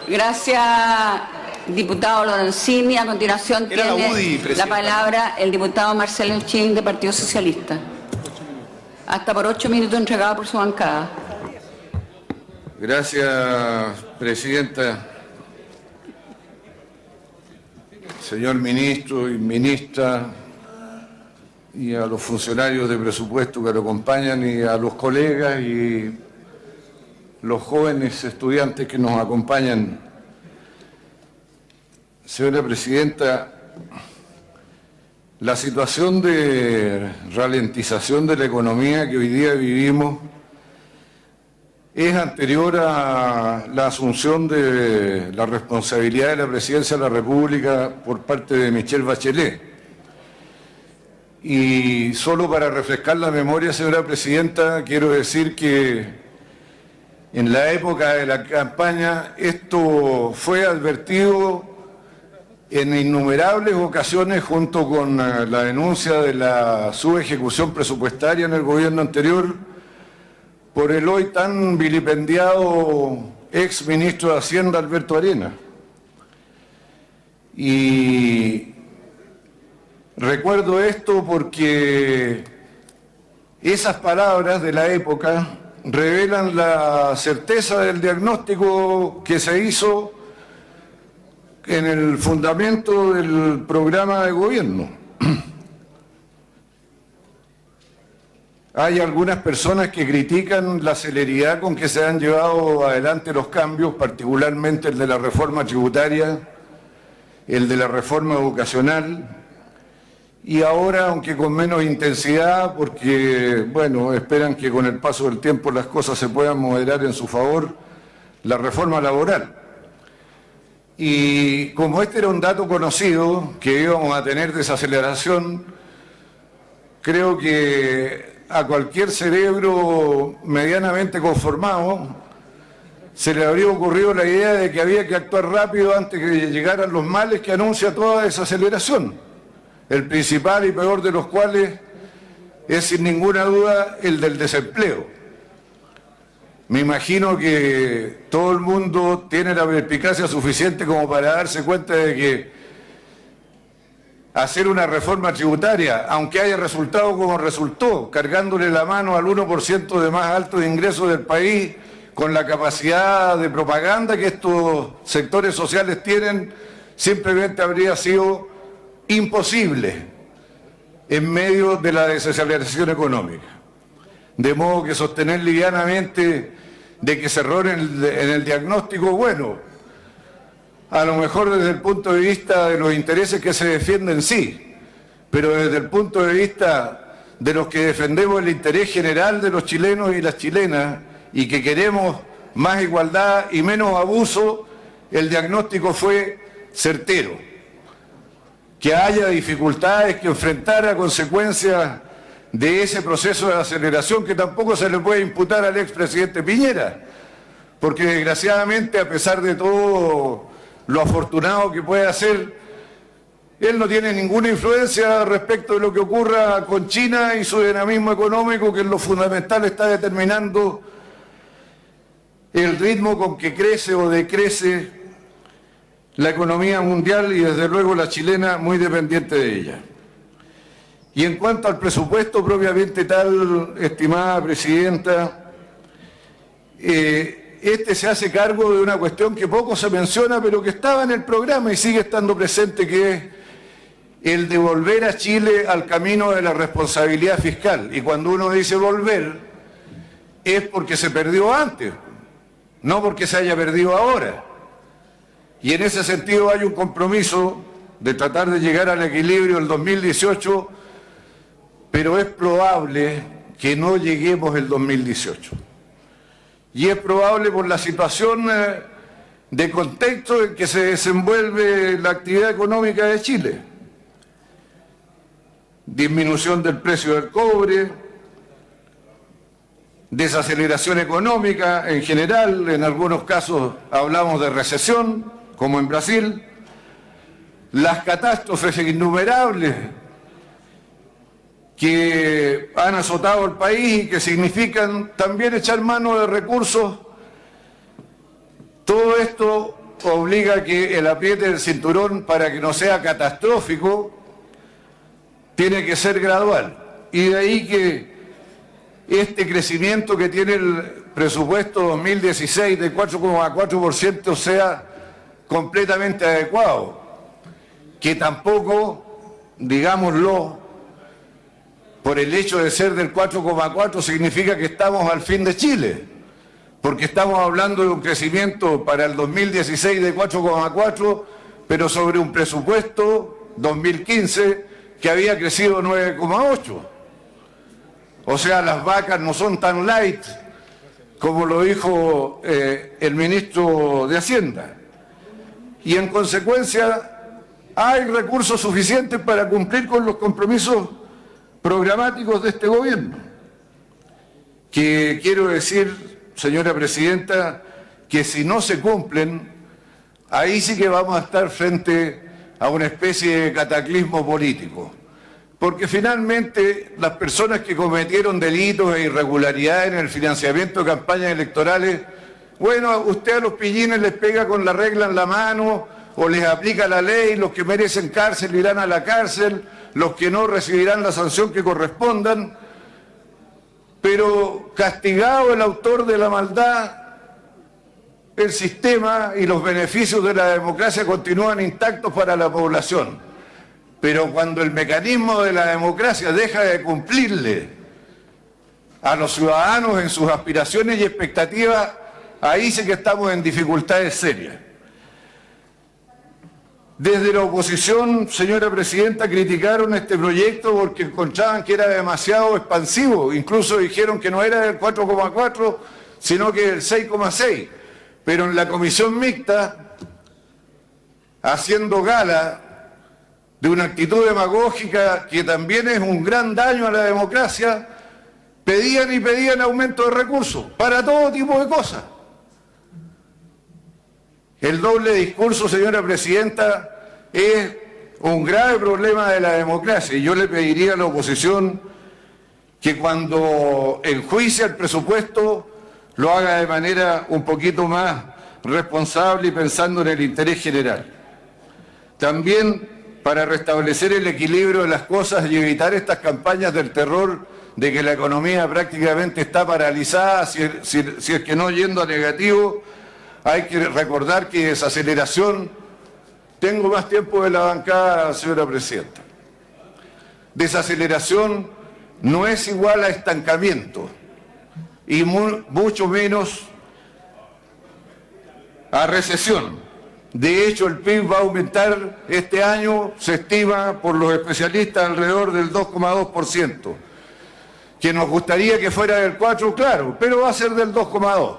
Gracias, diputado Lorenzini. A continuación tiene la palabra el diputado Marcelo Chin, de Partido Socialista. Hasta por 8 minutos entregado por su bancada. Gracias, presidenta. Señor ministro y ministra, y a los funcionarios de presupuesto que lo acompañan, y a los colegas y los jóvenes estudiantes que nos acompañan. Señora presidenta, la situación de ralentización de la economía que hoy día vivimos es anterior a la asunción de la responsabilidad de la Presidencia de la República por parte de Michelle Bachelet. Y solo para refrescar la memoria, señora presidenta, quiero decir que en la época de la campaña esto fue advertido en innumerables ocasiones junto con la denuncia de la subejecución presupuestaria en el gobierno anterior por el hoy tan vilipendiado ex ministro de Hacienda, Alberto Arenas. Y recuerdo esto porque esas palabras de la época revelan la certeza del diagnóstico que se hizo en el fundamento del programa de gobierno. Hay algunas personas que critican la celeridad con que se han llevado adelante los cambios, particularmente el de la reforma tributaria, el de la reforma educacional, y ahora, aunque con menos intensidad, porque, bueno, esperan que con el paso del tiempo las cosas se puedan moderar en su favor, la reforma laboral. Y como este era un dato conocido, que íbamos a tener desaceleración, creo que a cualquier cerebro medianamente conformado se le habría ocurrido la idea de que había que actuar rápido antes que llegaran los males que anuncia toda desaceleración, el principal y peor de los cuales es sin ninguna duda el del desempleo. Me imagino que todo el mundo tiene la perspicacia suficiente como para darse cuenta de que hacer una reforma tributaria, aunque haya resultado como resultó, cargándole la mano al 1% de más alto de ingresos del país, con la capacidad de propaganda que estos sectores sociales tienen, simplemente habría sido imposible en medio de la desaceleración económica. De modo que sostener livianamente de que se erró en el diagnóstico, bueno, a lo mejor desde el punto de vista de los intereses que se defienden, sí, pero desde el punto de vista de los que defendemos el interés general de los chilenos y las chilenas y que queremos más igualdad y menos abuso, el diagnóstico fue certero. Que haya dificultades, que enfrentar a consecuencias de ese proceso de aceleración, que tampoco se le puede imputar al expresidente Piñera, porque desgraciadamente, a pesar de todo lo afortunado que puede ser, él no tiene ninguna influencia respecto de lo que ocurra con China y su dinamismo económico, que en lo fundamental está determinando el ritmo con que crece o decrece la economía mundial y desde luego la chilena, muy dependiente de ella. Y en cuanto al presupuesto propiamente tal, estimada presidenta, este se hace cargo de una cuestión que poco se menciona, pero que estaba en el programa y sigue estando presente, que es el de volver a Chile al camino de la responsabilidad fiscal. Y cuando uno dice volver, es porque se perdió antes, no porque se haya perdido ahora. Y en ese sentido hay un compromiso de tratar de llegar al equilibrio el 2018, pero es probable que no lleguemos el 2018. Y es probable por la situación de contexto en que se desenvuelve la actividad económica de Chile. Disminución del precio del cobre, desaceleración económica en general, en algunos casos hablamos de recesión, como en Brasil, las catástrofes innumerables que han azotado al país y que significan también echar mano de recursos. Todo esto obliga a que el apriete del cinturón, para que no sea catastrófico, tiene que ser gradual. Y de ahí que este crecimiento que tiene el presupuesto 2016 de 4,4% sea completamente adecuado. Que tampoco, digámoslo, por el hecho de ser del 4,4 significa que estamos al fin de Chile, porque estamos hablando de un crecimiento para el 2016 de 4,4, pero sobre un presupuesto 2015 que había crecido 9,8. O sea, las vacas no son tan light como lo dijo el ministro de Hacienda. Y en consecuencia hay recursos suficientes para cumplir con los compromisos programáticos de este gobierno. Que quiero decir, señora presidenta, que si no se cumplen, ahí sí que vamos a estar frente a una especie de cataclismo político. Porque finalmente las personas que cometieron delitos e irregularidades en el financiamiento de campañas electorales, bueno, usted a los pillines les pega con la regla en la mano o les aplica la ley, los que merecen cárcel irán a la cárcel, los que no recibirán la sanción que correspondan, pero castigado el autor de la maldad, el sistema y los beneficios de la democracia continúan intactos para la población. Pero cuando el mecanismo de la democracia deja de cumplirle a los ciudadanos en sus aspiraciones y expectativas, ahí sí que estamos en dificultades serias. Desde la oposición, señora presidenta, criticaron este proyecto porque encontraban que era demasiado expansivo. Incluso dijeron que no era del 4,4, sino que del 6,6. Pero en la comisión mixta, haciendo gala de una actitud demagógica que también es un gran daño a la democracia, pedían y pedían aumento de recursos para todo tipo de cosas. El doble discurso, señora presidenta, es un grave problema de la democracia y yo le pediría a la oposición que cuando enjuicie el presupuesto lo haga de manera un poquito más responsable y pensando en el interés general. También para restablecer el equilibrio de las cosas y evitar estas campañas del terror de que la economía prácticamente está paralizada, si es que no yendo a negativo, hay que recordar que desaceleración, tengo más tiempo de la bancada, señora presidenta, desaceleración no es igual a estancamiento y mucho menos a recesión. De hecho, el PIB va a aumentar este año, se estima por los especialistas, alrededor del 2,2%. Que nos gustaría que fuera del 4%, claro, pero va a ser del 2,2%,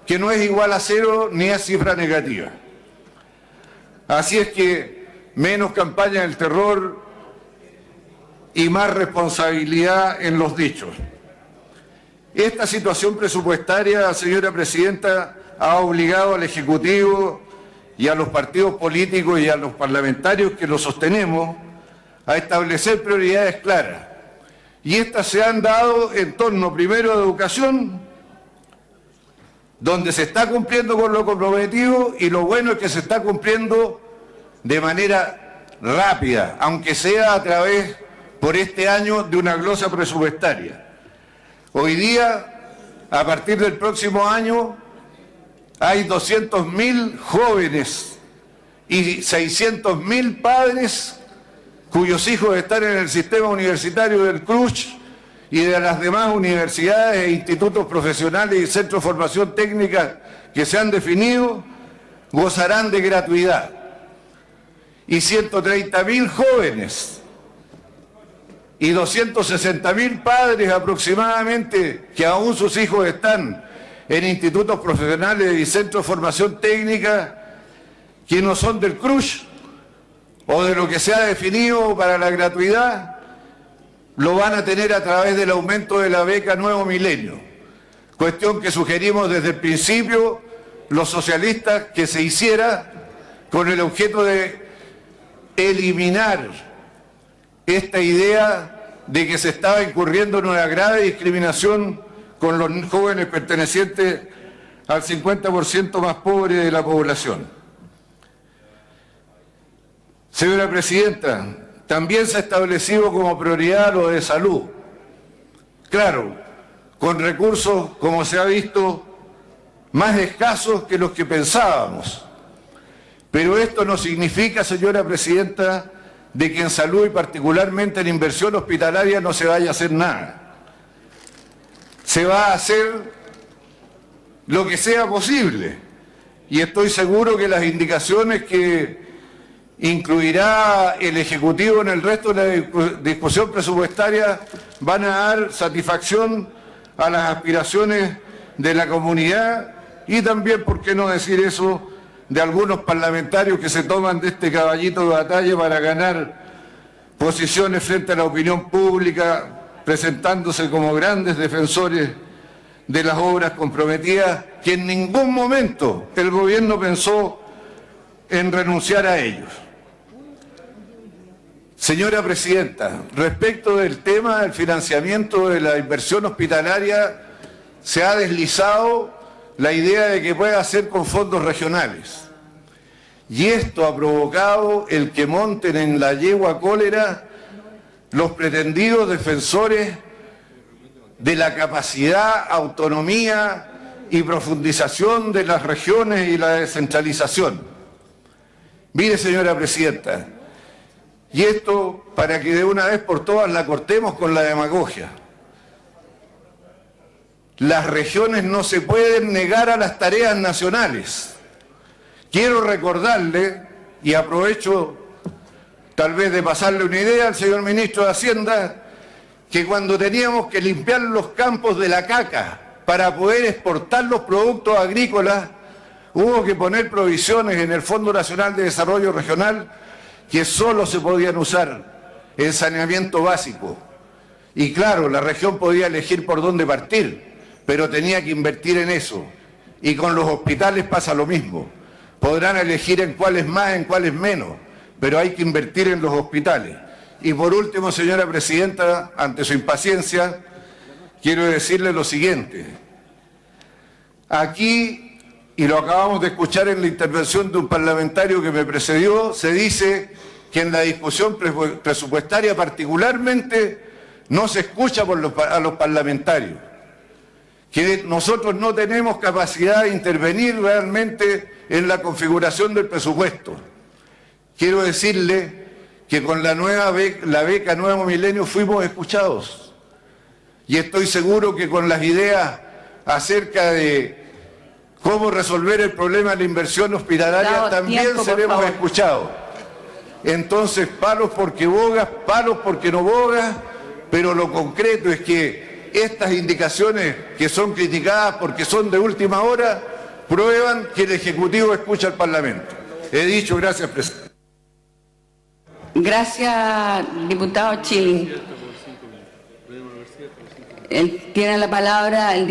que no es igual a cero ni es cifra negativa. Así es que menos campaña del terror y más responsabilidad en los dichos. Esta situación presupuestaria, señora presidenta, ha obligado al Ejecutivo y a los partidos políticos y a los parlamentarios que lo sostenemos a establecer prioridades claras. Y estas se han dado en torno primero a educación, donde se está cumpliendo con lo comprometido y lo bueno es que se está cumpliendo de manera rápida, aunque sea a través, por este año, de una glosa presupuestaria. Hoy día, a partir del próximo año, hay 200.000 jóvenes y 600.000 padres cuyos hijos están en el sistema universitario del CRUSH y de las demás universidades e institutos profesionales y centros de formación técnica que se han definido, gozarán de gratuidad. Y 130.000 jóvenes y 260.000 padres aproximadamente, que aún sus hijos están en institutos profesionales y centros de formación técnica, que no son del CRUSH o de lo que se ha definido para la gratuidad, lo van a tener a través del aumento de la beca Nuevo Milenio, cuestión que sugerimos desde el principio los socialistas que se hiciera con el objeto de eliminar esta idea de que se estaba incurriendo en una grave discriminación con los jóvenes pertenecientes al 50% más pobre de la población. Señora Presidenta, también se ha establecido como prioridad lo de salud. Claro, con recursos, como se ha visto, más escasos que los que pensábamos. Pero esto no significa, señora Presidenta, de que en salud y particularmente en inversión hospitalaria no se vaya a hacer nada. Se va a hacer lo que sea posible y estoy seguro que las indicaciones que incluirá el Ejecutivo en el resto de la discusión presupuestaria van a dar satisfacción a las aspiraciones de la comunidad y también, por qué no decir eso, de algunos parlamentarios que se toman de este caballito de batalla para ganar posiciones frente a la opinión pública, presentándose como grandes defensores de las obras comprometidas, que en ningún momento el gobierno pensó en renunciar a ellos. Señora Presidenta, respecto del tema del financiamiento de la inversión hospitalaria, se ha deslizado la idea de que pueda ser con fondos regionales. Y esto ha provocado el que monten en la yegua cólera los pretendidos defensores de la capacidad, autonomía y profundización de las regiones y la descentralización. Mire, señora Presidenta, y esto para que de una vez por todas la cortemos con la demagogia. Las regiones no se pueden negar a las tareas nacionales. Quiero recordarle, y aprovecho tal vez de pasarle una idea al señor ministro de Hacienda, que cuando teníamos que limpiar los campos de la caca para poder exportar los productos agrícolas, hubo que poner provisiones en el Fondo Nacional de Desarrollo Regional que solo se podían usar en saneamiento básico. Y claro, la región podía elegir por dónde partir, pero tenía que invertir en eso. Y con los hospitales pasa lo mismo. Podrán elegir en cuáles más, en cuáles menos, pero hay que invertir en los hospitales. Y por último, señora Presidenta, ante su impaciencia, quiero decirle lo siguiente. Aquí, y lo acabamos de escuchar en la intervención de un parlamentario que me precedió, se dice que en la discusión presupuestaria particularmente no se escucha a los parlamentarios, que nosotros no tenemos capacidad de intervenir realmente en la configuración del presupuesto. Quiero decirle que con la beca Nuevo Milenio fuimos escuchados y estoy seguro que con las ideas acerca de cómo resolver el problema de la inversión hospitalaria también seremos escuchados. Entonces, palos porque bogas, palos porque no bogas, pero lo concreto es que estas indicaciones que son criticadas porque son de última hora, prueban que el Ejecutivo escucha al Parlamento. He dicho, gracias, presidente. Gracias, diputado Chilin. Tiene la palabra el diputado.